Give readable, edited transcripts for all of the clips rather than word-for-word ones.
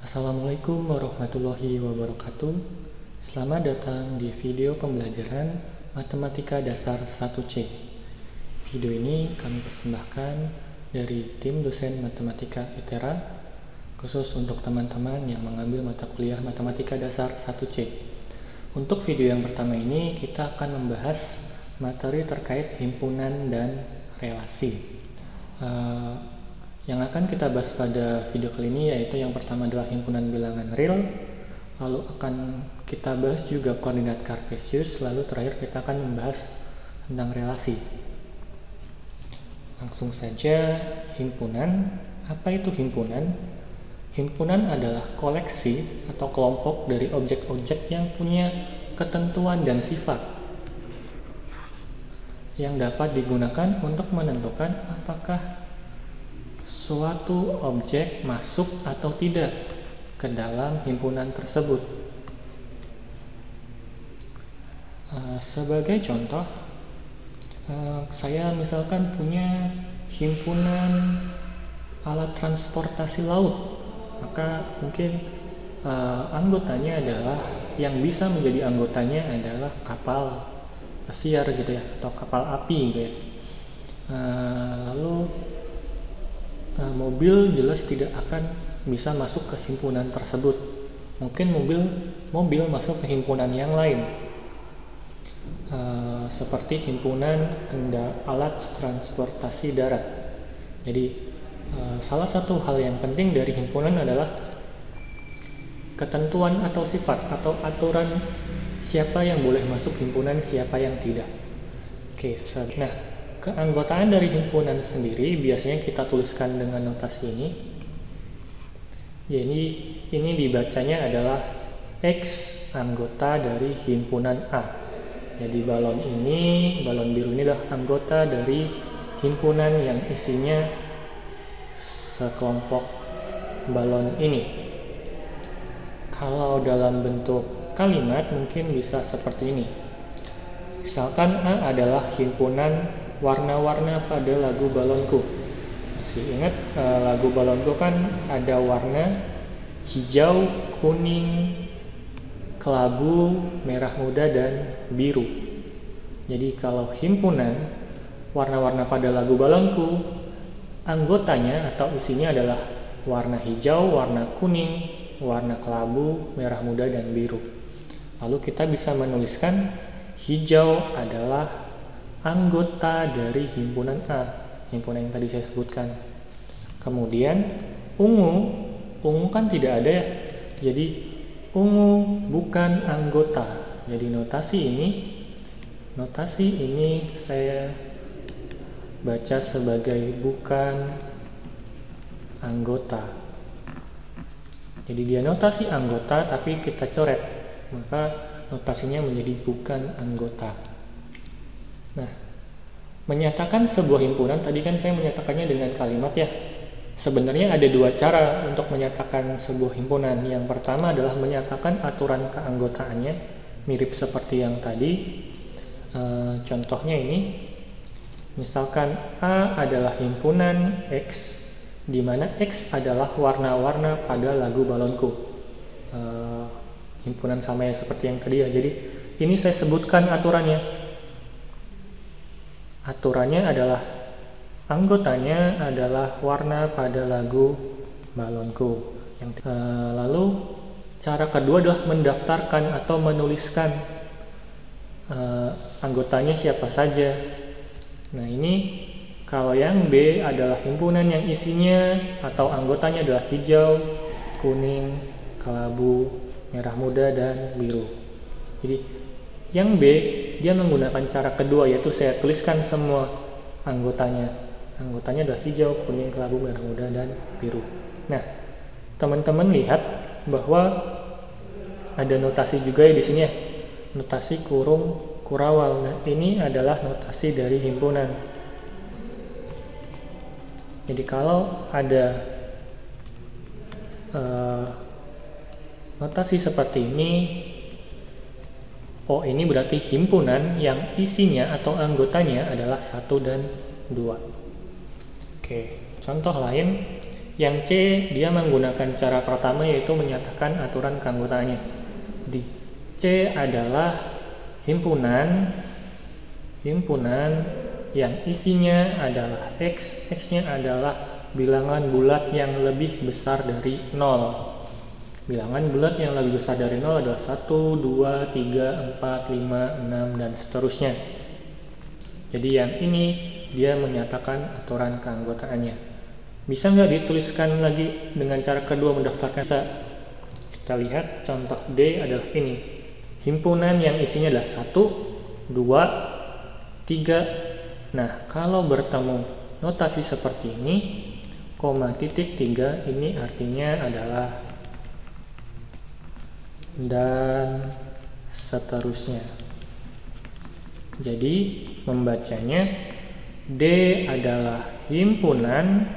Assalamualaikum warahmatullahi wabarakatuh. Selamat datang di video pembelajaran Matematika Dasar 1C. Video ini kami persembahkan dari tim dosen Matematika ITERA, khusus untuk teman-teman yang mengambil mata kuliah Matematika Dasar 1C. Untuk video yang pertama ini, kita akan membahas materi terkait himpunan dan relasi. Yang akan kita bahas pada video kali ini yaitu yang pertama adalah himpunan bilangan real, lalu akan kita bahas juga koordinat kartesius, lalu terakhir kita akan membahas tentang relasi. Langsung saja, himpunan. Apa itu himpunan? Himpunan adalah koleksi atau kelompok dari objek-objek yang punya ketentuan dan sifat yang dapat digunakan untuk menentukan apakah suatu objek masuk atau tidak ke dalam himpunan tersebut. Sebagai contoh, saya misalkan punya himpunan alat transportasi laut, maka mungkin anggotanya adalah, yang bisa menjadi anggotanya adalah kapal pesiar gitu ya, atau kapal api gitu ya. Lalu mobil jelas tidak akan bisa masuk ke himpunan tersebut. Mungkin mobil masuk ke himpunan yang lain, seperti himpunan alat transportasi darat. Jadi salah satu hal yang penting dari himpunan adalah ketentuan atau sifat atau aturan siapa yang boleh masuk himpunan, siapa yang tidak. Nah, keanggotaan dari himpunan sendiri biasanya kita tuliskan dengan notasi ini. Jadi ini dibacanya adalah X anggota dari himpunan A. Jadi balon biru ini adalah anggota dari himpunan yang isinya sekelompok balon ini. Kalau dalam bentuk kalimat mungkin bisa seperti ini. Misalkan A adalah himpunan warna-warna pada lagu balonku. Masih ingat lagu balonku kan ada warna hijau, kuning, kelabu, merah muda, dan biru. Jadi kalau himpunan warna-warna pada lagu balonku, anggotanya atau isinya adalah warna hijau, warna kuning, warna kelabu, merah muda, dan biru. Lalu kita bisa menuliskan hijau adalah anggota dari himpunan A, himpunan yang tadi saya sebutkan. Kemudian ungu kan tidak ada ya, jadi ungu bukan anggota. Jadi notasi ini saya baca sebagai bukan anggota. Jadi dia notasi anggota tapi kita coret, maka notasinya menjadi bukan anggota. Nah, menyatakan sebuah himpunan, tadi kan saya menyatakannya dengan kalimat ya. Sebenarnya ada dua cara untuk menyatakan sebuah himpunan. Yang pertama adalah menyatakan aturan keanggotaannya, mirip seperti yang tadi. Contohnya ini, misalkan A adalah himpunan X, di mana X adalah warna-warna pada lagu balonku. Himpunan sama ya seperti yang tadi ya. Jadi ini saya sebutkan aturannya. Aturannya adalah anggotanya adalah warna pada lagu balonku. Lalu cara kedua adalah mendaftarkan atau menuliskan anggotanya siapa saja. Nah ini kalau yang B adalah himpunan yang isinya atau anggotanya adalah hijau, kuning, kelabu, merah muda, dan biru. Jadi yang B dia menggunakan cara kedua, yaitu saya tuliskan semua anggotanya. Anggotanya adalah hijau, kuning, kelabu, merah muda, dan biru. Nah, teman-teman lihat bahwa ada notasi juga ya di sini ya. Notasi kurung kurawal. Nah, ini adalah notasi dari himpunan. Jadi kalau ada notasi seperti ini, oh ini berarti himpunan yang isinya atau anggotanya adalah 1 dan 2. Oke, contoh lain, Yang C, dia menggunakan cara pertama yaitu menyatakan aturan keanggotaannya. Jadi C adalah himpunan yang isinya adalah X, X-nya adalah bilangan bulat yang lebih besar dari 0. Bilangan bulat yang lebih besar dari 0 adalah 1, 2, 3, 4, 5, 6, dan seterusnya. Jadi yang ini dia menyatakan aturan keanggotaannya. Bisa nggak dituliskan lagi dengan cara kedua mendaftarkan? Kita lihat contoh D adalah ini. Himpunan yang isinya adalah 1, 2, 3. Nah, kalau bertemu notasi seperti ini, koma titik 3 ini artinya adalah dan seterusnya. Jadi membacanya D adalah himpunan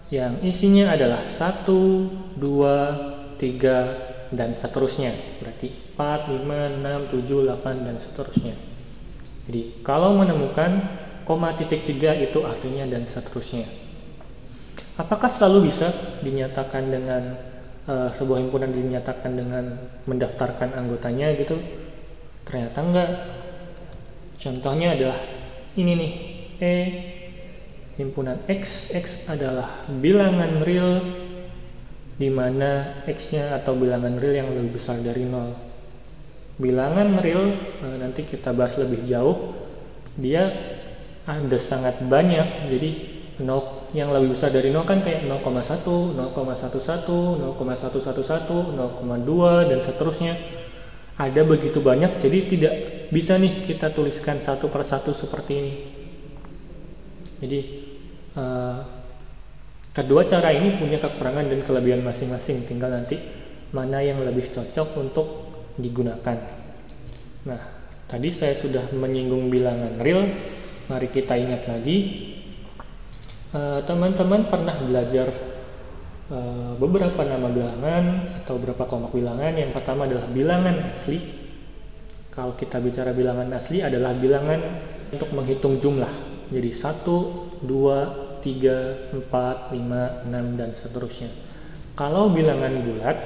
yang isinya adalah 1, 2, 3, dan seterusnya. Berarti 4, 5, 6, 7, 8, dan seterusnya. Jadi kalau menemukan koma titik 3 itu artinya dan seterusnya. Apakah selalu bisa dinyatakan dengan sebuah himpunan dinyatakan dengan mendaftarkan anggotanya gitu? Ternyata enggak. Contohnya adalah ini nih, E himpunan X, X adalah bilangan real di mana X-nya atau bilangan real yang lebih besar dari 0. Bilangan real nanti kita bahas lebih jauh, dia ada sangat banyak. Jadi 0 yang lebih besar dari 0 kan kayak 0,1, 0,11, 0,111, 0,2, dan seterusnya. Ada begitu banyak, jadi tidak bisa nih kita tuliskan satu persatu seperti ini. Jadi kedua cara ini punya kekurangan dan kelebihan masing-masing, tinggal nanti mana yang lebih cocok untuk digunakan. Nah, tadi saya sudah menyinggung bilangan real, mari kita ingat lagi. Teman-teman pernah belajar beberapa nama bilangan atau beberapa kelompok bilangan. Yang pertama adalah bilangan asli. Kalau kita bicara bilangan asli adalah bilangan untuk menghitung jumlah. Jadi 1, 2, 3, 4, 5, 6, dan seterusnya. Kalau bilangan bulat,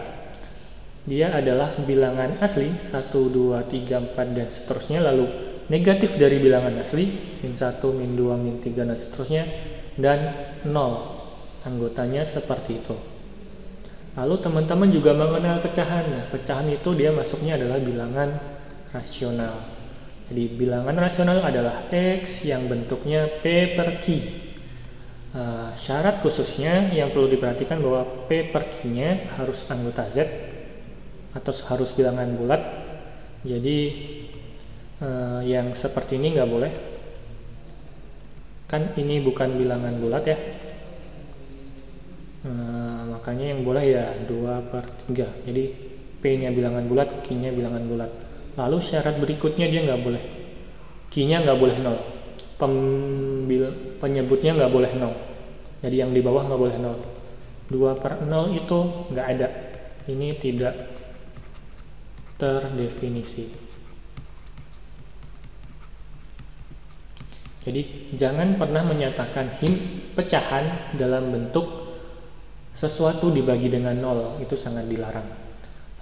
dia adalah bilangan asli 1, 2, 3, 4, dan seterusnya. Lalu negatif dari bilangan asli, min 1, min 2, min 3, dan seterusnya, dan 0. Anggotanya seperti itu. Lalu teman-teman juga mengenal pecahan. Nah, pecahan itu dia masuknya adalah bilangan rasional. Jadi bilangan rasional adalah X yang bentuknya P per Q. Syarat khususnya yang perlu diperhatikan bahwa P per Q-nya harus anggota Z atau harus bilangan bulat. Jadi yang seperti ini nggak boleh. Kan ini bukan bilangan bulat ya. Makanya yang boleh ya 2/3. Jadi P-nya bilangan bulat, Q-nya bilangan bulat. Lalu syarat berikutnya dia nggak boleh. Q-nya nggak boleh 0. Penyebutnya nggak boleh 0. Jadi yang di bawah nggak boleh 0. 2/0 itu nggak ada. Ini tidak terdefinisi. Jadi jangan pernah menyatakan pecahan dalam bentuk sesuatu dibagi dengan 0. Itu sangat dilarang.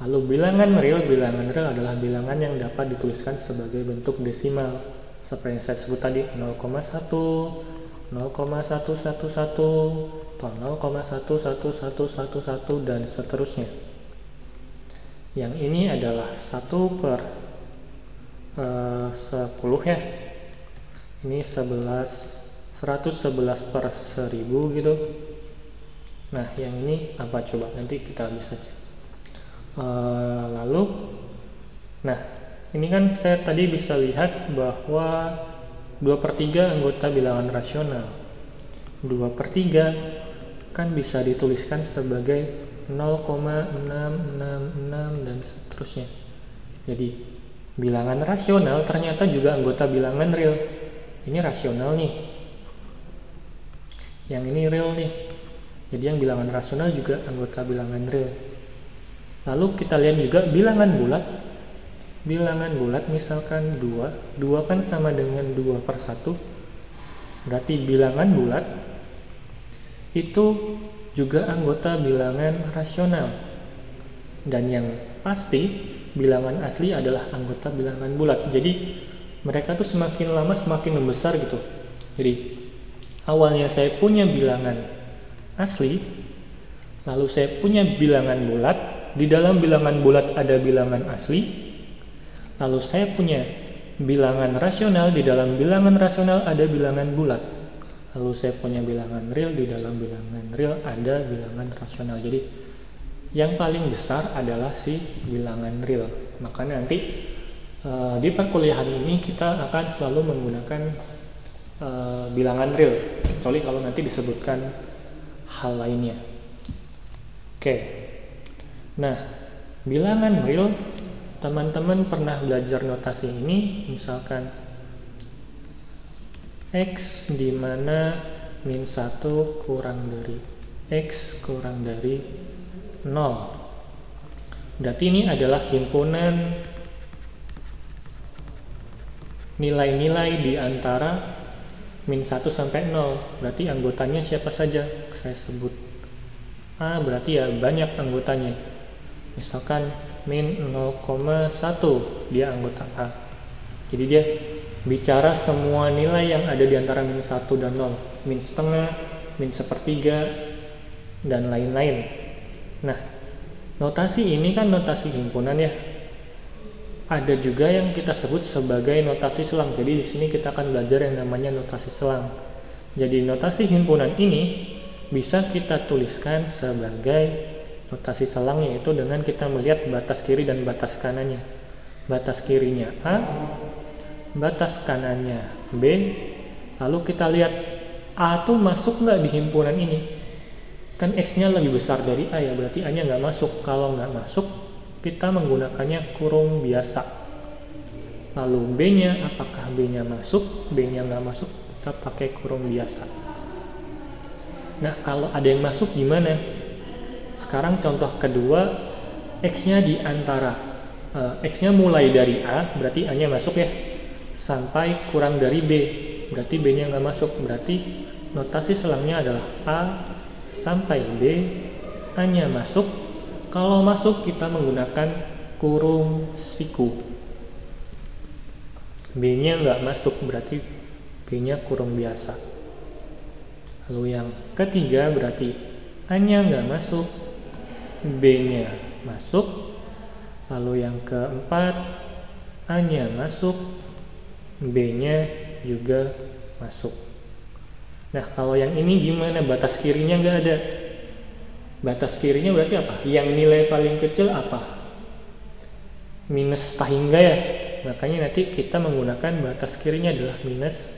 Lalu bilangan real adalah bilangan yang dapat dituliskan sebagai bentuk desimal. Seperti yang saya sebut tadi, 0,1, 0,1111, 0,111111, dan seterusnya. Yang ini adalah 1/10 ya. Ini 111/1000 gitu. Nah, yang ini apa coba? Nanti kita bisa cek. Lalu, nah ini kan saya tadi bisa lihat bahwa 2/3 anggota bilangan rasional. 2/3 kan bisa dituliskan sebagai 0,666 dan seterusnya. Jadi bilangan rasional ternyata juga anggota bilangan real. Ini rasional nih, yang ini real nih. Jadi yang bilangan rasional juga anggota bilangan real. Lalu kita lihat juga bilangan bulat. Bilangan bulat misalkan 2. 2 kan sama dengan 2/1. Berarti bilangan bulat itu juga anggota bilangan rasional. Dan yang pasti bilangan asli adalah anggota bilangan bulat. Jadi mereka tuh semakin lama semakin membesar gitu. Jadi awalnya saya punya bilangan asli, lalu saya punya bilangan bulat, di dalam bilangan bulat ada bilangan asli, lalu saya punya bilangan rasional, di dalam bilangan rasional ada bilangan bulat, lalu saya punya bilangan real, di dalam bilangan real ada bilangan rasional. Jadi yang paling besar adalah si bilangan real. Makanya nanti di perkuliahan ini kita akan selalu menggunakan bilangan real, kecuali kalau nanti disebutkan hal lainnya. Oke. Nah, bilangan real, teman-teman pernah belajar notasi ini, misalkan X di mana min 1 kurang dari X kurang dari 0. Berarti ini adalah himpunan nilai-nilai di antara min 1 sampai 0. Berarti anggotanya siapa saja? Saya sebut A, berarti ya banyak anggotanya. Misalkan min 0,1 dia anggota A. Jadi dia bicara semua nilai yang ada di antara min 1 dan 0. Min setengah, min sepertiga, dan lain-lain. Nah, notasi ini kan notasi himpunan ya. Ada juga yang kita sebut sebagai notasi selang. Jadi di sini kita akan belajar yang namanya notasi selang. Jadi notasi himpunan ini bisa kita tuliskan sebagai notasi selang, yaitu dengan kita melihat batas kiri dan batas kanannya. Batas kirinya A, batas kanannya B, lalu kita lihat A tuh masuk nggak di himpunan ini. Kan X-nya lebih besar dari A ya, berarti A-nya nggak masuk. Kalau nggak masuk, kita menggunakannya kurung biasa. Lalu B-nya, apakah B-nya masuk? B-nya nggak masuk, kita pakai kurung biasa. Nah, kalau ada yang masuk gimana? Sekarang contoh kedua, X-nya di antara X-nya mulai dari A, berarti A-nya masuk ya, sampai kurang dari B, berarti B-nya nggak masuk. Berarti notasi selangnya adalah A sampai B, A-nya masuk. Kalau masuk kita menggunakan kurung siku. B-nya nggak masuk, berarti B-nya kurung biasa. Lalu yang ketiga berarti A-nya nggak masuk, B-nya masuk. Lalu yang keempat, A-nya masuk, B-nya juga masuk. Nah, kalau yang ini gimana? Batas kirinya nggak ada. Batas kirinya berarti apa? Yang nilai paling kecil apa? Minus tahingga ya. Makanya nanti kita menggunakan batas kirinya adalah minus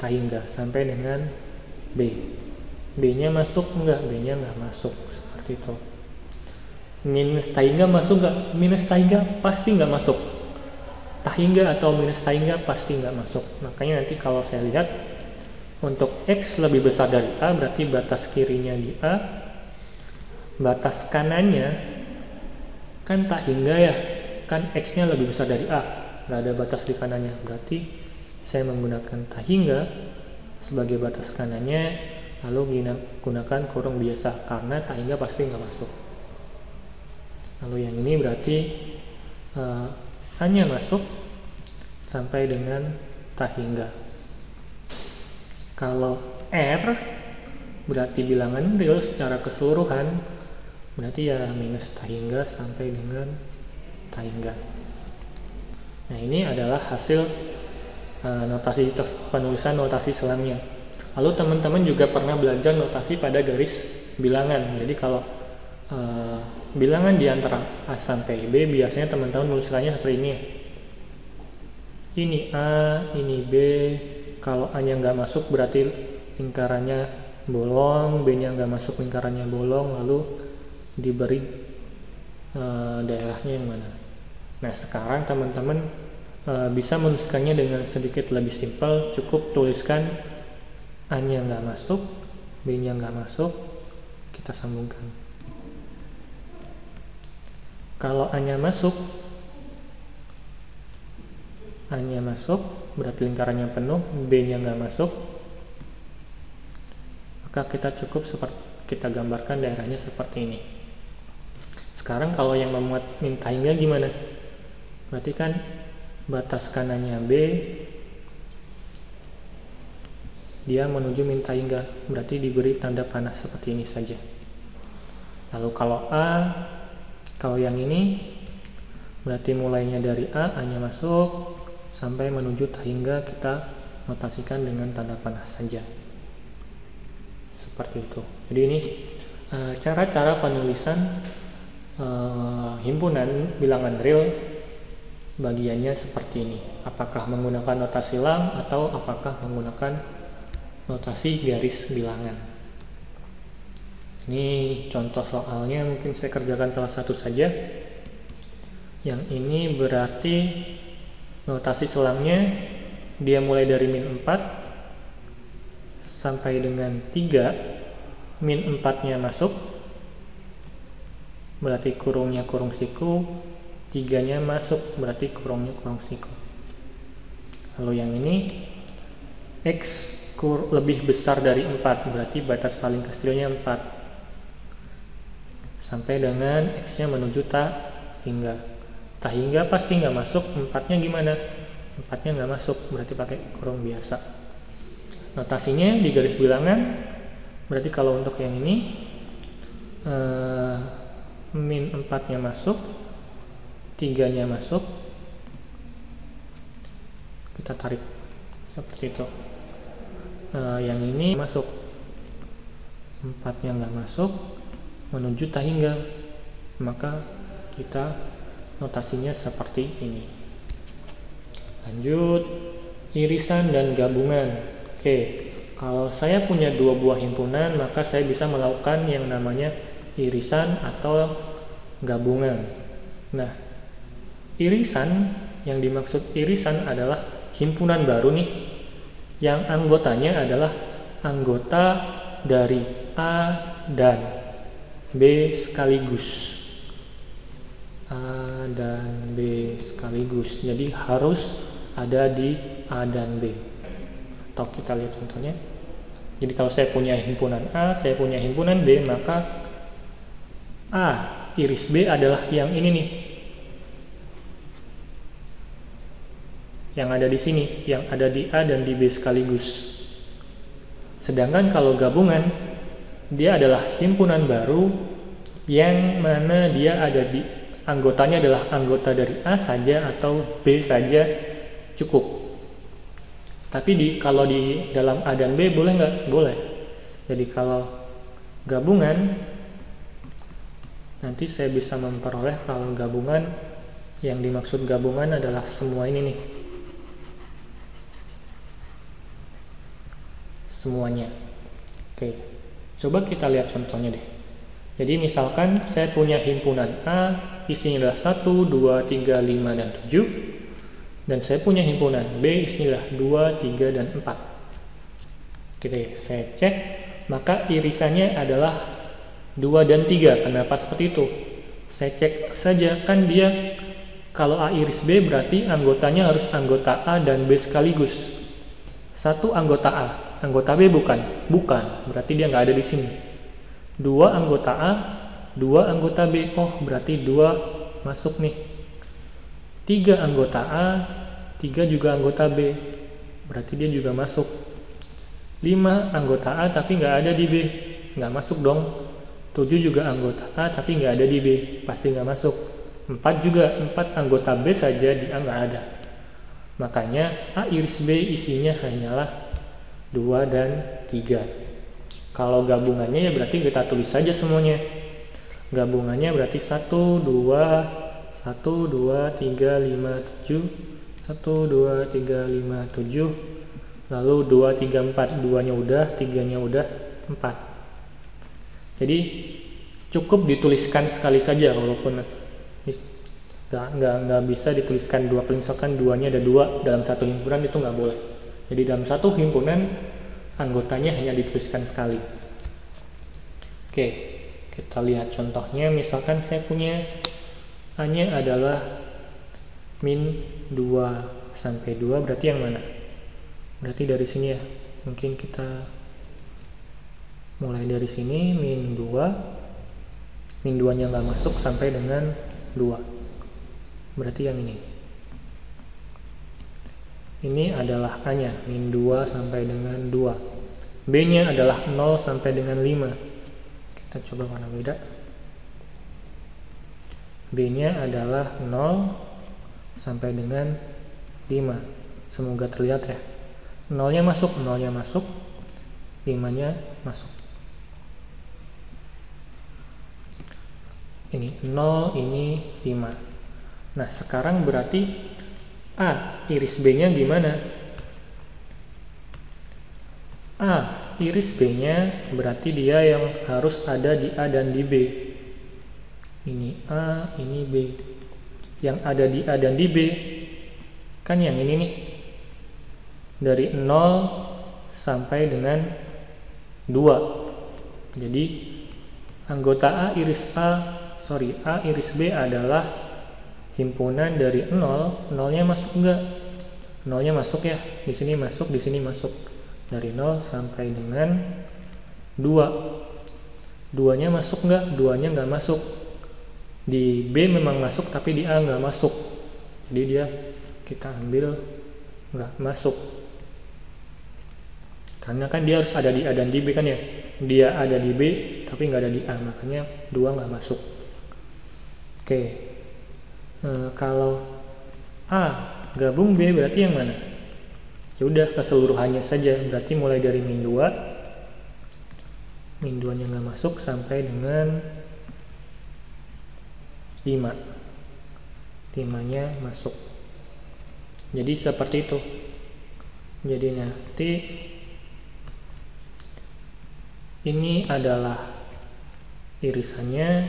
tahingga sampai dengan B. B-nya masuk nggak? B-nya nggak masuk. Seperti itu. Minus tahingga masuk nggak? Minus tahingga pasti nggak masuk. Tahingga atau minus tahingga pasti nggak masuk. Makanya nanti kalau saya lihat, untuk X lebih besar dari A, berarti batas kirinya di A, batas kanannya kan tahingga ya, kan X-nya lebih besar dari A, nggak ada batas di kanannya, berarti saya menggunakan tahingga sebagai batas kanannya, lalu gunakan kurung biasa, karena tahingga pasti nggak masuk. Lalu yang ini berarti A-nya masuk sampai dengan tahingga. Kalau R berarti bilangan real secara keseluruhan, berarti ya minus tahingga sampai dengan tahingga. Nah, ini adalah hasil notasi penulisan notasi selangnya. Lalu teman-teman juga pernah belajar notasi pada garis bilangan. Jadi kalau bilangan di antara A sampai B, biasanya teman-teman menuliskannya seperti ini. Ini A, ini B. Kalau A-nya nggak masuk berarti lingkarannya bolong, B-nya nggak masuk lingkarannya bolong, lalu diberi daerahnya yang mana. Nah, sekarang teman-teman bisa menuliskannya dengan sedikit lebih simpel. Cukup tuliskan A-nya nggak masuk, B-nya nggak masuk, kita sambungkan. Kalau A-nya masuk, A-nya masuk berarti lingkarannya penuh, B-nya nggak masuk, maka kita cukup kita gambarkan daerahnya seperti ini. Sekarang kalau yang memuat min tahingga gimana? Berarti kan batas kanannya B, dia menuju min tahingga, berarti diberi tanda panah seperti ini saja. Lalu kalau A, kalau yang ini berarti mulainya dari A-nya masuk sampai menuju tahingga, kita notasikan dengan tanda panah saja. Seperti itu. Jadi ini cara-cara penulisan himpunan bilangan real, bagiannya seperti ini. Apakah menggunakan notasi lang atau apakah menggunakan notasi garis bilangan. Ini contoh soalnya, mungkin saya kerjakan salah satu saja. Yang ini berarti notasi selangnya dia mulai dari min 4 sampai dengan 3, min 4 nya masuk, berarti kurungnya kurung siku, 3 nya masuk, berarti kurungnya kurung siku. Lalu yang ini X lebih besar dari 4, berarti batas paling kecilnya 4 sampai dengan X nya menuju tahingga. Tahingga pasti nggak masuk, 4 nya gimana? 4 nya nggak masuk, berarti pakai kurung biasa. Notasinya di garis bilangan, berarti kalau untuk yang ini min 4 nya masuk, 3 nya masuk, kita tarik seperti itu. Yang ini masuk, 4 nya nggak masuk, menuju tahingga, maka kita notasinya seperti ini. Lanjut, irisan dan gabungan. Oke, kalau saya punya 2 buah himpunan, maka saya bisa melakukan yang namanya irisan atau gabungan. Nah, irisan, yang dimaksud irisan adalah himpunan baru nih, yang anggotanya adalah anggota dari A dan B sekaligus. A dan B sekaligus. Jadi harus ada di A dan B. Atau kita lihat contohnya. Jadi kalau saya punya himpunan A, saya punya himpunan B, maka A iris B adalah yang ini nih. Yang ada di sini, yang ada di A dan di B sekaligus. Sedangkan kalau gabungan, dia adalah himpunan baru yang mana dia ada di anggotanya adalah anggota dari A saja atau B saja cukup. Tapi kalau di dalam A dan B boleh nggak? Boleh. Jadi kalau gabungan, nanti saya bisa memperoleh kalau gabungan, yang dimaksud gabungan adalah semua ini nih. Semuanya. Oke, coba kita lihat contohnya deh. Jadi misalkan saya punya himpunan A, isinya adalah 1, 2, 3, 5, dan 7. Dan saya punya himpunan B, isinya adalah 2, 3, dan 4. Oke, saya cek, maka irisannya adalah 2 dan 3. Kenapa seperti itu? Saya cek saja, kan dia kalau A iris B berarti anggotanya harus anggota A dan B sekaligus. Satu anggota A, anggota B bukan? Bukan, berarti dia nggak ada di sini. 2 anggota A, 2 anggota B, oh berarti 2 masuk nih. 3 anggota A, 3 juga anggota B, berarti dia juga masuk. 5 anggota A tapi nggak ada di B, nggak masuk dong. 7 juga anggota A tapi nggak ada di B, pasti nggak masuk. 4 juga, 4 anggota B saja di A nggak ada. Makanya A iris B isinya hanyalah 2 dan 3. Kalau gabungannya ya berarti kita tulis saja semuanya. Gabungannya berarti 1, 2, 1, 2, 3, 5, 7, 1, 2, 3, 5, 7, lalu 2, 3, 4, 2-nya udah, 3-nya udah, 4. Jadi cukup dituliskan sekali saja, walaupun nggak bisa dituliskan 2 kali, misalkan 2-nya ada 2 dalam satu himpunan, itu nggak boleh. Jadi dalam satu himpunan anggotanya hanya dituliskan sekali. Oke, kita lihat contohnya. Misalkan saya punya A-nya adalah min 2 sampai 2, berarti yang mana? Berarti dari sini ya. Mungkin kita mulai dari sini min 2, min 2 nya nggak masuk sampai dengan 2, berarti yang ini adalah A nya, min 2 sampai dengan 2. B nya adalah 0 sampai dengan 5. Kita coba warna beda. B nya adalah 0 sampai dengan 5. Semoga terlihat ya. 0 nya masuk, 0 nya masuk, 5 nya masuk. Ini 0, ini 5. Nah sekarang berarti A iris B nya gimana? A iris B nya berarti dia yang harus ada di A dan di B. Ini A, ini B. Yang ada di A dan di B kan yang ini nih, dari 0 sampai dengan 2. Jadi anggota A iris B adalah himpunan dari 0, 0 nya masuk enggak? 0 nya masuk ya, di sini masuk, di sini masuk. Dari 0 sampai dengan 2. 2 nya masuk enggak? 2 nya enggak masuk. Di B memang masuk, tapi di A enggak masuk. Jadi dia kita ambil enggak masuk. Karena kan dia harus ada di A dan di B kan ya. Dia ada di B, tapi enggak ada di A, makanya 2 enggak masuk. Oke. Kalau A gabung B berarti yang mana? Ya udah keseluruhannya saja, berarti mulai dari min 2, min 2 nya nggak masuk sampai dengan 5, 5 nya masuk. Jadi seperti itu. Jadi nanti ini adalah irisannya,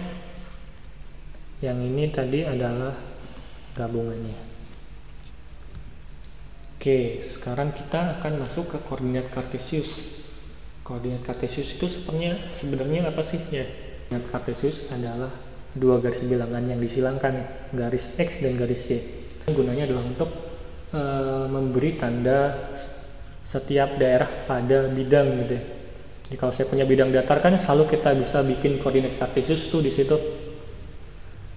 yang ini tadi adalah gabungannya. Oke, sekarang kita akan masuk ke koordinat kartesius. Koordinat kartesius itu sebenarnya apa sih ya? Koordinat kartesius adalah dua garis bilangan yang disilangkan, garis X dan garis Y. Gunanya adalah untuk memberi tanda setiap daerah pada bidang gitu ya. Jadi kalau saya punya bidang datar kan selalu kita bisa bikin koordinat kartesius tuh di situ.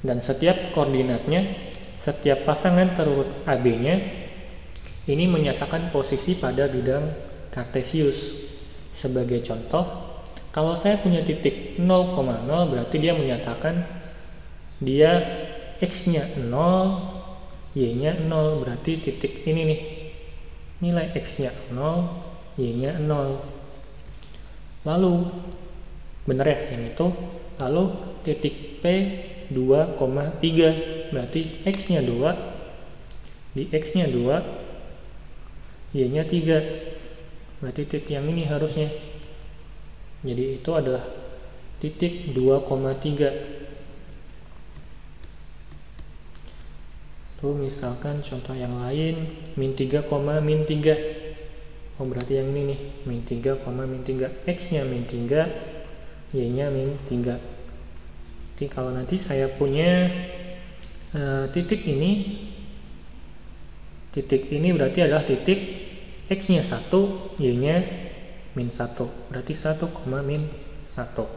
Dan setiap koordinatnya, setiap pasangan terurut AB-nya ini menyatakan posisi pada bidang kartesius. Sebagai contoh, kalau saya punya titik 0,0 berarti dia menyatakan dia X-nya 0, Y-nya 0, berarti titik ini nih, nilai X-nya 0, Y-nya 0. Lalu, bener ya yang itu, lalu titik P 2,3 berarti X-nya 2, di X-nya 2, Y-nya 3, berarti titik yang ini harusnya. Jadi itu adalah titik 2,3. Tuh misalkan contoh yang lain, min 3, min 3. Oh berarti yang ini nih, min 3, min 3. X-nya min 3, Y-nya min 3. Jadi kalau nanti saya punya titik ini berarti adalah titik X-nya 1, Y-nya min 1, berarti 1, min 1.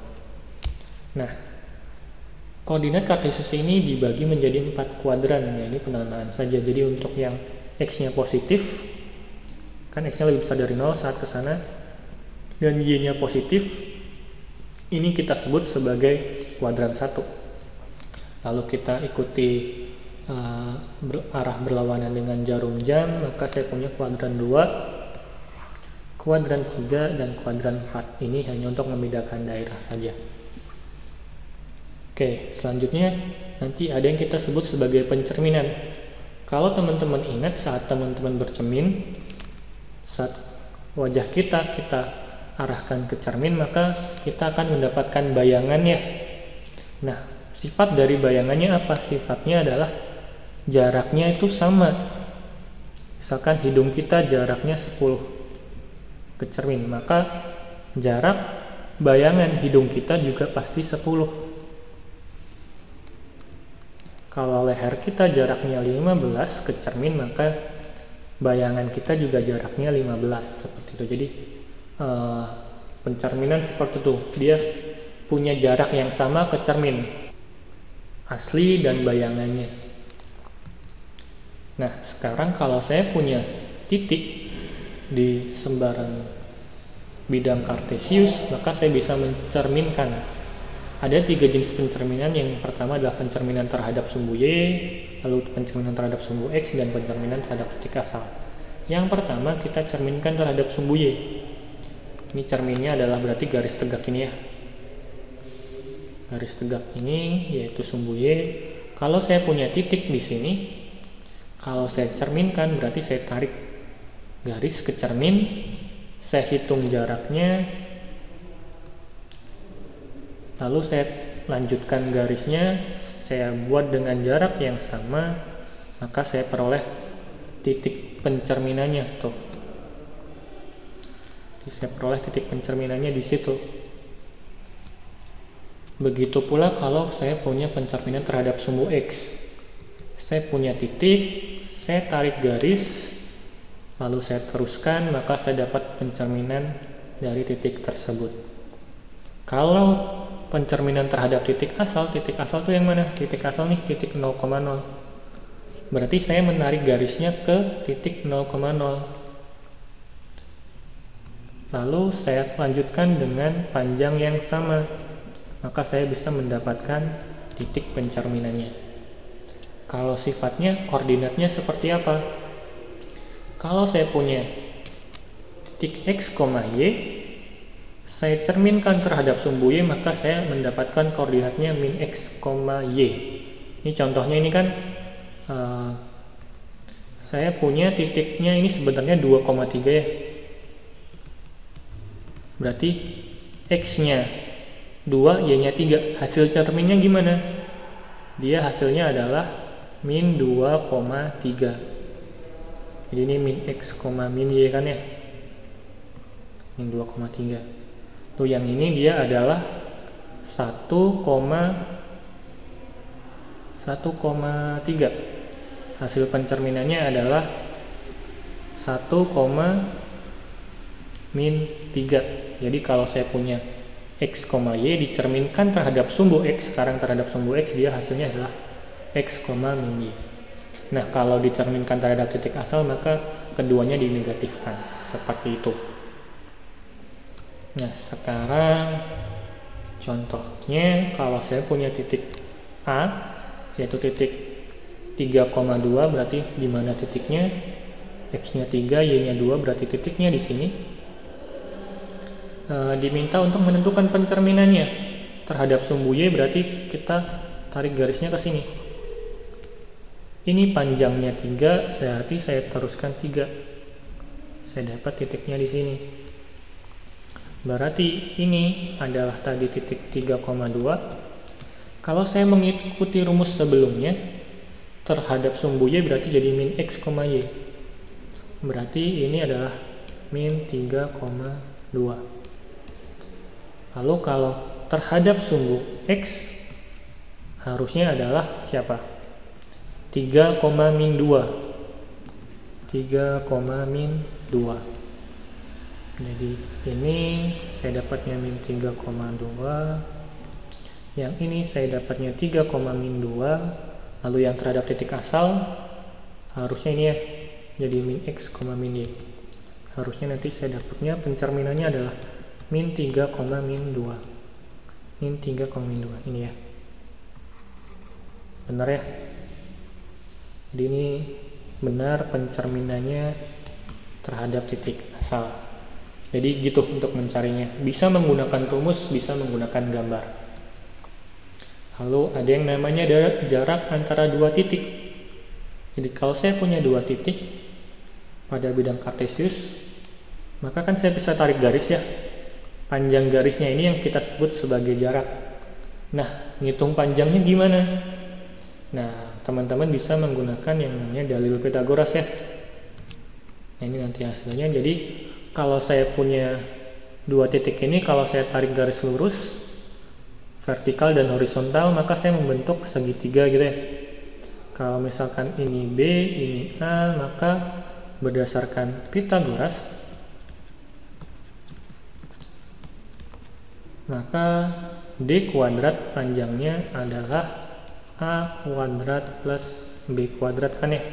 Nah, koordinat kartesius ini dibagi menjadi 4 kuadran, ya ini penamaan saja. Jadi untuk yang X-nya positif, kan X-nya lebih besar dari 0 saat ke sana, dan Y-nya positif, ini kita sebut sebagai kuadran 1. Lalu kita ikuti arah berlawanan dengan jarum jam, maka saya punya kuadran 2, kuadran 3, dan kuadran 4. Ini hanya untuk membedakan daerah saja. Oke, selanjutnya nanti ada yang kita sebut sebagai pencerminan. Kalau teman-teman ingat saat teman-teman bercermin, saat wajah kita arahkan ke cermin, maka kita akan mendapatkan bayangannya. Nah, sifat dari bayangannya apa? Sifatnya adalah jaraknya itu sama. Misalkan hidung kita jaraknya 10 ke cermin, maka jarak bayangan hidung kita juga pasti 10. Kalau leher kita jaraknya 15 ke cermin, maka bayangan kita juga jaraknya 15, seperti itu. Jadi pencerminan seperti itu, dia punya jarak yang sama ke cermin asli dan bayangannya. Nah, sekarang kalau saya punya titik di sembarang bidang kartesius, maka saya bisa mencerminkan. Ada 3 jenis pencerminan. Yang pertama adalah pencerminan terhadap sumbu Y, lalu pencerminan terhadap sumbu X, dan pencerminan terhadap titik asal. Yang pertama kita cerminkan terhadap sumbu Y. Ini cerminnya adalah berarti garis tegak ini ya. Garis tegak ini yaitu sumbu Y. Kalau saya punya titik di sini, kalau saya cerminkan berarti saya tarik garis ke cermin, saya hitung jaraknya, lalu saya lanjutkan garisnya, saya buat dengan jarak yang sama, maka saya peroleh titik pencerminannya tuh. Jadi saya peroleh titik pencerminannya di situ. Begitu pula kalau saya punya pencerminan terhadap sumbu X. Saya punya titik, saya tarik garis, lalu saya teruskan, maka saya dapat pencerminan dari titik tersebut. Kalau pencerminan terhadap titik asal itu yang mana? Titik asal nih, titik 0,0. Berarti saya menarik garisnya ke titik 0,0. Lalu saya lanjutkan dengan panjang yang sama, maka saya bisa mendapatkan titik pencerminannya. Kalau sifatnya, koordinatnya seperti apa? Kalau saya punya titik X, Y, saya cerminkan terhadap sumbu Y, maka saya mendapatkan koordinatnya min X, Y. Ini contohnya ini kan saya punya titiknya ini sebenarnya 2,3 ya. Berarti X-nya 2, Y-nya 3. Hasil cerminnya gimana? Dia hasilnya adalah min 2,3. Jadi ini min X, min Y kan ya, min 2,3. Tuh yang ini dia adalah 1,3. Hasil pencerminannya adalah 1, -3. Jadi kalau saya punya X, Y dicerminkan terhadap sumbu X, sekarang terhadap sumbu X, dia hasilnya adalah X, min Y. Nah, kalau dicerminkan terhadap titik asal, maka keduanya dinegatifkan. Seperti itu. Nah, sekarang contohnya kalau saya punya titik A, yaitu titik 3,2, berarti di mana titiknya? X-nya 3, Y-nya 2, berarti titiknya di sini. Diminta untuk menentukan pencerminannya terhadap sumbu Y, berarti kita tarik garisnya ke sini. Ini panjangnya 3, berarti saya teruskan 3. Saya dapat titiknya di sini. Berarti ini adalah tadi titik 3,2. Kalau saya mengikuti rumus sebelumnya, terhadap sumbu Y berarti jadi min X, Y. Berarti ini adalah min 3,2. Lalu kalau terhadap sumbu X, harusnya adalah siapa? 3, min 2. 3, min 2. Jadi ini saya dapatnya min 3,2. Yang ini saya dapatnya 3, min 2. Lalu yang terhadap titik asal harusnya ini ya, jadi min X, min Y. Harusnya nanti saya dapatnya pencerminannya adalah min 3, min 2. Min 3, min 2 ini ya. Benar ya? Jadi ini benar pencerminannya terhadap titik asal. Jadi gitu untuk mencarinya. Bisa menggunakan rumus, bisa menggunakan gambar. Lalu ada yang namanya jarak antara dua titik. Jadi kalau saya punya dua titik pada bidang kartesius, maka kan saya bisa tarik garis ya. Panjang garisnya ini yang kita sebut sebagai jarak. Nah, ngitung panjangnya gimana? Nah, teman-teman bisa menggunakan yang namanya dalil Pythagoras ya. Nah, ini nanti hasilnya. Jadi kalau saya punya dua titik ini, kalau saya tarik garis lurus vertikal dan horizontal, maka saya membentuk segitiga gitu ya. Kalau misalkan ini B, ini A, maka berdasarkan Pythagoras maka D kuadrat panjangnya adalah A kuadrat plus B kuadrat kan ya.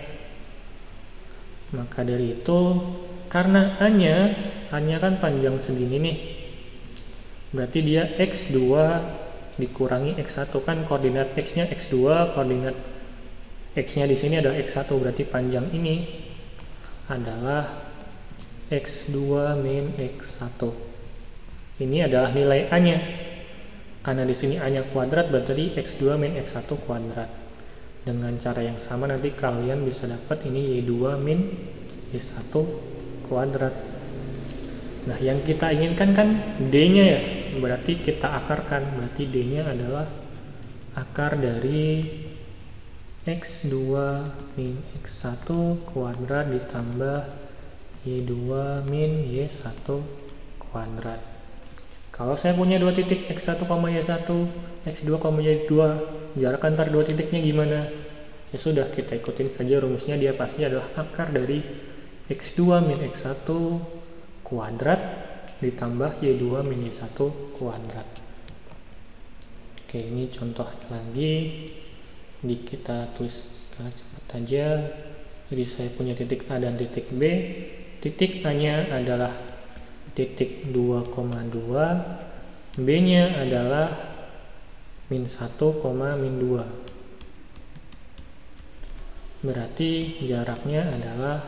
Maka dari itu, karena A-nya kan panjang segini nih, berarti dia X2 dikurangi X1, kan koordinat X-nya X2, koordinat X-nya di sini adalah X1, berarti panjang ini adalah X2 min X1. Ini adalah nilai A-nya. Karena di sini A-nya kuadrat, berarti X2 min X1 kuadrat. Dengan cara yang sama nanti kalian bisa dapat ini Y2 min Y1 kuadrat. Nah, yang kita inginkan kan D-nya ya. Berarti kita akarkan. Berarti D-nya adalah akar dari X2 min X1 kuadrat ditambah Y2 min Y1 kuadrat. Kalau saya punya dua titik X1, Y1, X2, Y2, jarak antar dua titiknya gimana? Ya sudah, kita ikutin saja rumusnya, dia pasti adalah akar dari X2 min X1 kuadrat ditambah Y2 min Y1 kuadrat. Oke, ini contoh lagi. Kita tulis cepat aja. Jadi saya punya titik A dan titik B. Titik A-nya adalah titik 2,2, B-nya adalah min 1, min 2. Berarti jaraknya adalah,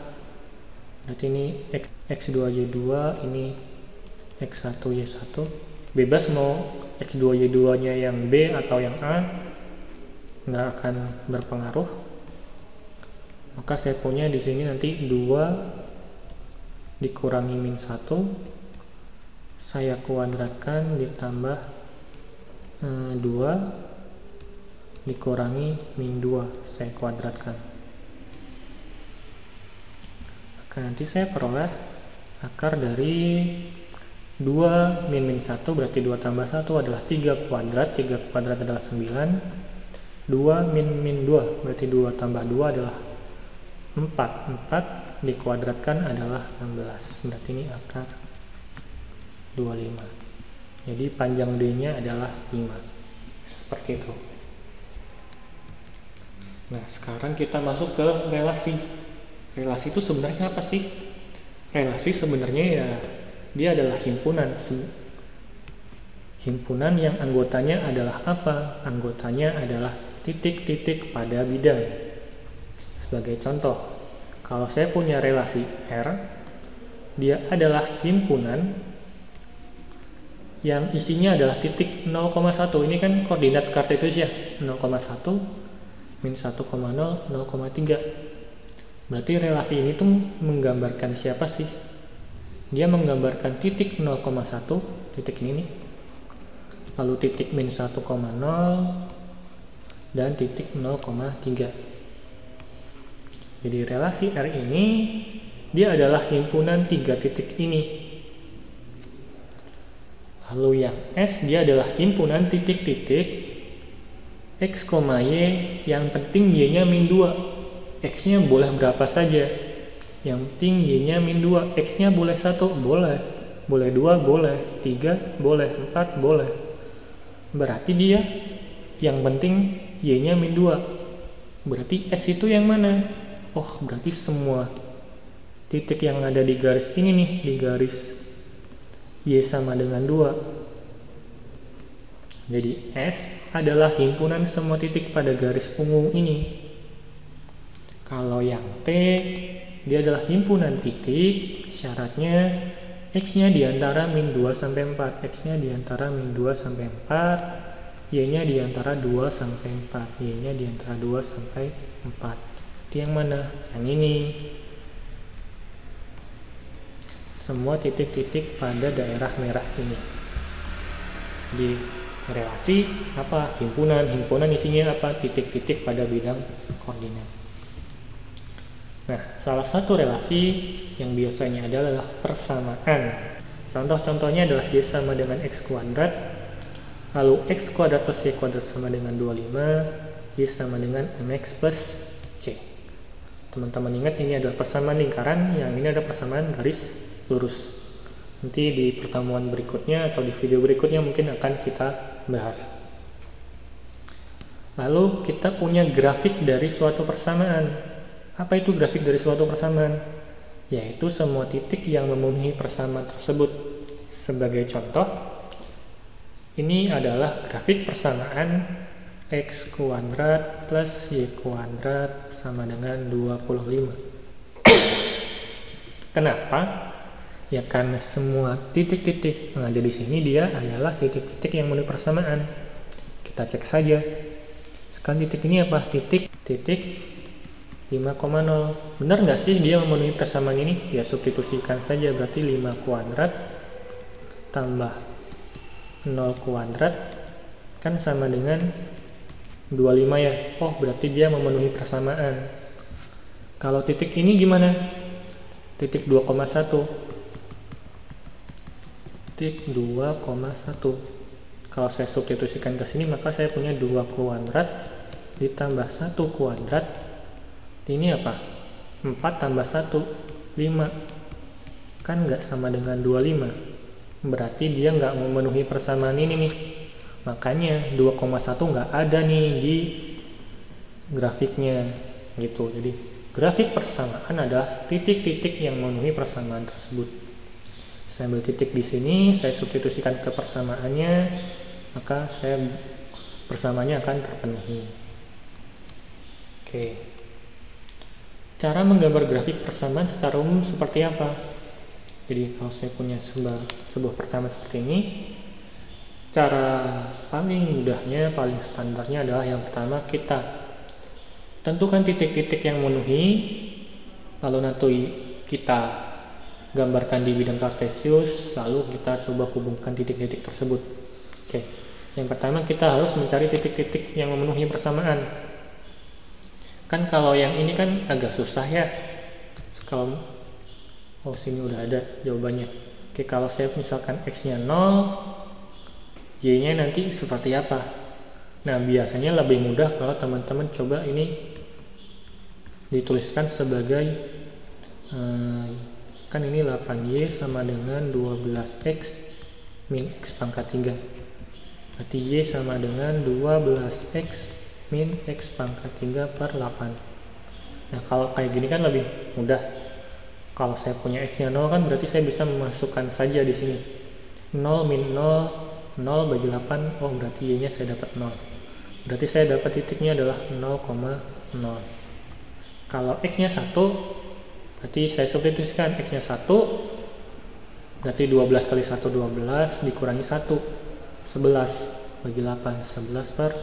berarti ini X2Y2, ini X1Y1. Bebas mau X2Y2 nya yang B atau yang A, nggak akan berpengaruh. Maka saya punya di sini nanti 2 dikurangi min 1, saya kuadratkan ditambah 2 dikurangi min 2, saya kuadratkan. Maka nanti saya peroleh akar dari 2 min 1, berarti 2 tambah 1 adalah 3 kuadrat, 3 kuadrat adalah 9, 2 min 2, berarti 2 tambah 2 adalah 4, 4 dikuadratkan adalah 16, berarti ini akar 25. Jadi panjang D-nya adalah 5. Seperti itu. Nah, sekarang kita masuk ke relasi. Relasi itu sebenarnya apa sih? Relasi sebenarnya ya dia adalah himpunan. Himpunan yang anggotanya adalah apa? Anggotanya adalah titik-titik pada bidang. Sebagai contoh, kalau saya punya relasi R, dia adalah himpunan yang isinya adalah titik 0,1. Ini kan koordinat kartesius ya, 0,1 min 1,0, 0,3. Berarti relasi ini tuh menggambarkan siapa sih? Dia menggambarkan titik 0,1, titik ini nih, lalu titik min 1,0 dan titik 0,3. Jadi relasi R ini dia adalah himpunan 3 titik ini. Lalu yang S dia adalah himpunan titik-titik X, Y, yang penting Y-nya min 2. X-nya boleh berapa saja. Yang penting Y-nya min 2. X-nya boleh 1, boleh. Boleh 2, boleh. 3, boleh. 4, boleh. Berarti dia yang penting Y-nya min 2. Berarti S itu yang mana? Oh, berarti semua titik yang ada di garis ini nih, di garis Y sama dengan 2. Jadi S adalah himpunan semua titik pada garis ungu ini. Kalau yang T, dia adalah himpunan titik, syaratnya X-nya diantara min 2 sampai 4. X-nya diantara min 2 sampai 4. Y-nya diantara 2 sampai 4. Y-nya diantara 2 sampai 4. Itu yang mana? Yang ini. Semua titik-titik pada daerah merah ini. Di relasi apa? Himpunan. Himpunan isinya apa? Titik-titik pada bidang koordinat. Nah, salah satu relasi yang biasanya adalah persamaan. Contoh-contohnya adalah Y sama dengan X kuadrat, lalu X kuadrat plus Y kuadrat sama dengan 25, Y sama dengan MX plus C. Teman-teman ingat ini adalah persamaan lingkaran, yang ini adalah persamaan garis lurus. Nanti di pertemuan berikutnya atau di video berikutnya mungkin akan kita bahas. Lalu kita punya grafik dari suatu persamaan. Apa itu grafik dari suatu persamaan? Yaitu semua titik yang memenuhi persamaan tersebut. Sebagai contoh, ini adalah grafik persamaan x kuadrat plus y kuadrat sama dengan 25. Kenapa? Ya karena semua titik-titik yang ada di sini dia adalah titik-titik yang memenuhi persamaan. Kita cek saja. Sekarang titik ini apa? Titik 5,0. Benar nggak sih dia memenuhi persamaan ini? Ya substitusikan saja, berarti 5 kuadrat tambah 0 kuadrat kan sama dengan 25 ya. Oh, berarti dia memenuhi persamaan. Kalau titik ini gimana? Titik 2,1. Titik 2,1. Kalau saya substitusikan ke sini, maka saya punya 2 kuadrat ditambah 1 kuadrat. Ini apa? 4 tambah 1, 5. Kan nggak sama dengan 25. Berarti dia nggak memenuhi persamaan ini nih. Makanya 2,1 nggak ada nih di grafiknya gitu. Jadi grafik persamaan adalah titik-titik yang memenuhi persamaan tersebut. Saya ambil titik di sini, saya substitusikan ke persamaannya, maka persamaannya akan terpenuhi. Oke. Cara menggambar grafik persamaan secara umum seperti apa? Jadi kalau saya punya sebuah persamaan seperti ini, cara paling mudahnya, paling standarnya adalah yang pertama kita tentukan titik-titik yang memenuhi, lalu nanti kita gambarkan di bidang kartesius, lalu kita coba hubungkan titik-titik tersebut. Oke. Yang pertama kita harus mencari titik-titik yang memenuhi persamaan. Kan kalau yang ini kan agak susah ya. Kalau sini udah ada jawabannya. Oke, kalau saya misalkan x-nya 0, y-nya nanti seperti apa? Nah, biasanya lebih mudah kalau teman-teman coba ini dituliskan sebagai kan ini 8y sama dengan 12x min x pangkat 3. Berarti y sama dengan 12x min x pangkat 3 per 8. Nah, kalau kayak gini kan lebih mudah. Kalau saya punya x-nya 0 kan berarti saya bisa memasukkan saja di sini. 0 min 0, 0 bagi 8, oh berarti y-nya saya dapat 0. Berarti saya dapat titiknya adalah 0,0. Kalau x-nya 1, berarti saya substitusikan x-nya 1, berarti 12 kali 1, 12, dikurangi 1, 11 bagi 8, 11 per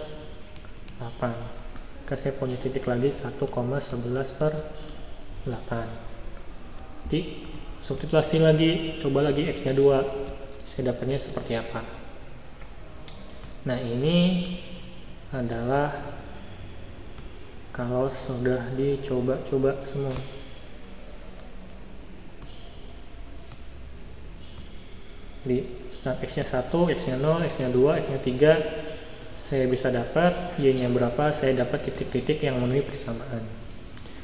8. Maka saya punya titik lagi 1,11 per 8. Jadi substitusi lagi, coba lagi x-nya 2, saya dapatnya seperti apa. Nah, ini adalah kalau sudah dicoba-coba semua. Di x-nya 1, x-nya 0, x-nya 2, x-nya 3, saya bisa dapat y-nya berapa, saya dapat titik-titik yang memenuhi persamaan.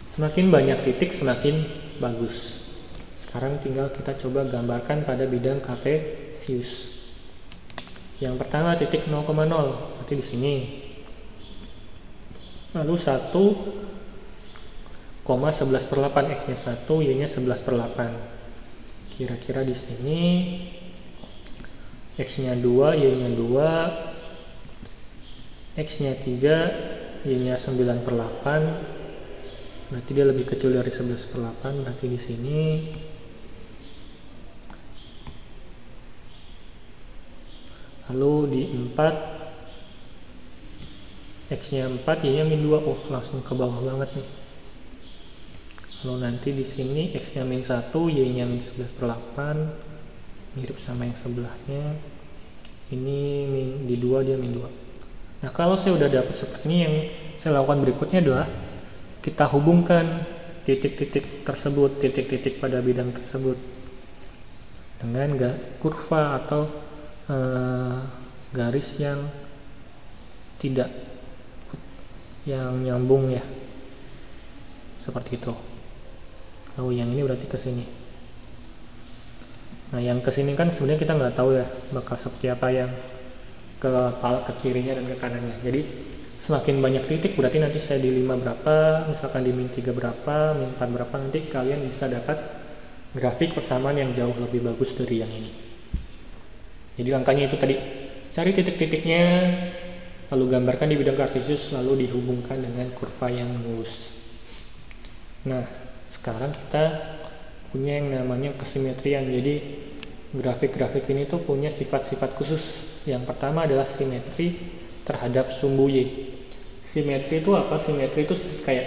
Semakin banyak titik semakin bagus. Sekarang tinggal kita coba gambarkan pada bidang kartesius. Yang pertama titik 0,0, berarti di sini. Lalu 1,11 per 8, x-nya 1, y-nya 11 per 8. Kira-kira di sini x-nya 2, y-nya 2, x-nya 3, y-nya 9 per 8. Berarti dia lebih kecil dari 11 per 8, berarti di sini lalu di 4, x-nya 4, y-nya min 2. Oh, langsung ke bawah banget nih. Lalu nanti di sini x-nya min 1, y-nya min 11 per 8, mirip sama yang sebelahnya. Ini di 2, dia min 2. Nah, kalau saya udah dapat seperti ini, yang saya lakukan berikutnya adalah kita hubungkan titik-titik tersebut, titik-titik pada bidang tersebut dengan kurva atau garis yang tidak nyambung ya, seperti itu. Lalu yang ini berarti ke sini. Nah yang kesini kan sebenarnya kita nggak tahu ya bakal seperti apa yang ke kirinya dan ke kanannya. Jadi semakin banyak titik berarti nanti saya di 5 berapa, misalkan di min 3 berapa, min 4 berapa, nanti kalian bisa dapat grafik persamaan yang jauh lebih bagus dari yang ini. Jadi langkahnya itu tadi, cari titik-titiknya, lalu gambarkan di bidang kartesius, lalu dihubungkan dengan kurva yang mulus. Nah sekarang kita punya yang namanya kesimetrian. Jadi grafik-grafik ini tuh punya sifat-sifat khusus. Yang pertama adalah simetri terhadap sumbu Y. Simetri itu apa? Simetri itu kayak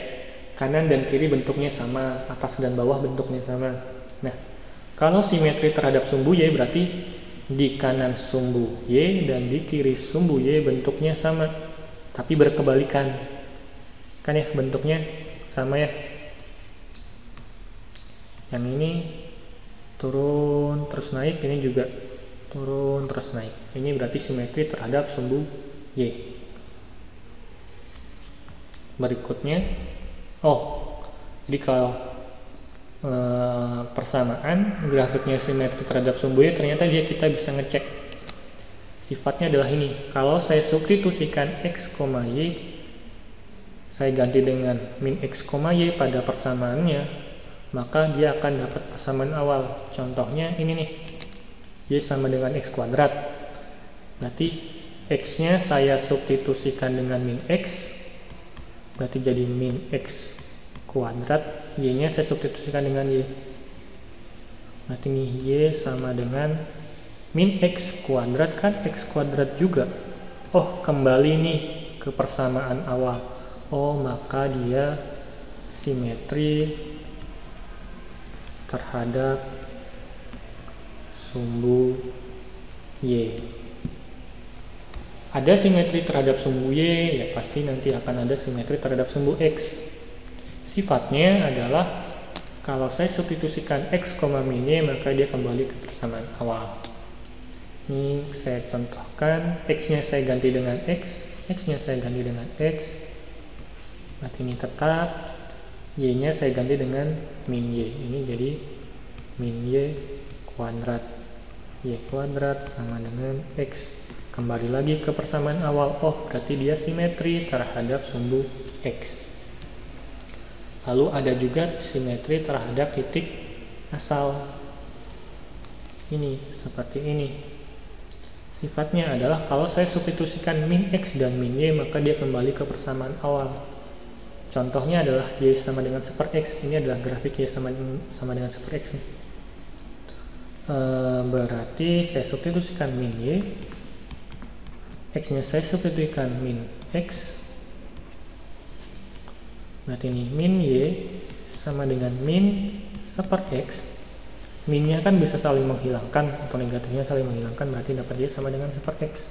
kanan dan kiri bentuknya sama, atas dan bawah bentuknya sama. Nah, kalau simetri terhadap sumbu Y berarti di kanan sumbu Y dan di kiri sumbu Y bentuknya sama, tapi berkebalikan. Kan ya, bentuknya sama ya. Yang ini turun terus naik, ini juga turun terus naik. Ini berarti simetri terhadap sumbu Y. Berikutnya, jadi kalau persamaan grafiknya simetri terhadap sumbu Y, ternyata kita bisa ngecek sifatnya adalah ini. Kalau saya substitusikan X, Y, saya ganti dengan min X, Y pada persamaannya, maka dia akan dapat persamaan awal. Contohnya ini nih, Y sama dengan X kuadrat. Berarti X nya saya substitusikan dengan min X, berarti jadi min X kuadrat. Y nya saya substitusikan dengan Y, berarti nih Y sama dengan min X kuadrat, kan X kuadrat juga. Kembali nih ke persamaan awal. Maka dia simetri terhadap sumbu Y. Ada simetri terhadap sumbu Y, ya pasti nanti akan ada simetri terhadap sumbu X. Sifatnya adalah kalau saya substitusikan X, min Y, maka dia kembali ke persamaan awal. Ini saya contohkan, X nya saya ganti dengan X, X nya saya ganti dengan X, berarti ini tetap. Y nya saya ganti dengan min Y, ini jadi min Y kuadrat. Y kuadrat sama dengan X, kembali lagi ke persamaan awal. Berarti dia simetri terhadap sumbu X. Lalu ada juga simetri terhadap titik asal. Ini seperti ini. Sifatnya adalah kalau saya substitusikan min X dan min Y, maka dia kembali ke persamaan awal. Contohnya adalah Y sama dengan 1/X. Ini adalah grafik Y sama dengan 1/X. Berarti saya substitusikan min Y, X nya saya substitusikan min X, berarti ini min Y sama dengan min 1/X. Min nya kan bisa saling menghilangkan, atau negatifnya saling menghilangkan, berarti dapat Y sama dengan 1/X.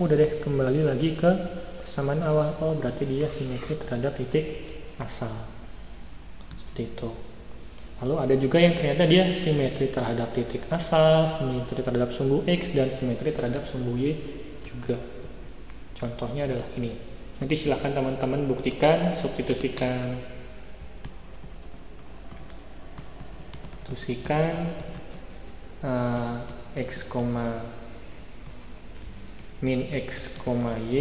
Udah deh, kembali lagi ke persamaan awal. Berarti dia simetri terhadap titik asal, seperti itu. Lalu ada juga yang ternyata dia simetri terhadap titik asal, simetri terhadap sumbu X, dan simetri terhadap sumbu Y juga. Contohnya adalah ini. Nanti silahkan teman-teman buktikan, substitusikan X, min X, Y,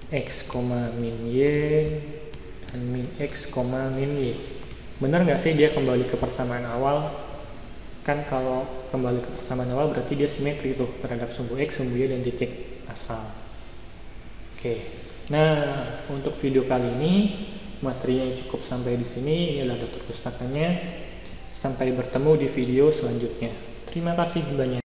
X, min Y, dan min X, min Y. Benar nggak sih dia kembali ke persamaan awal? Kan kalau kembali ke persamaan awal berarti dia simetri tuh terhadap sumbu X, sumbu Y, dan titik asal. Oke. Nah, untuk video kali ini materinya cukup sampai di sini. Ini adalah daftar pustakanya. Sampai bertemu di video selanjutnya. Terima kasih banyak.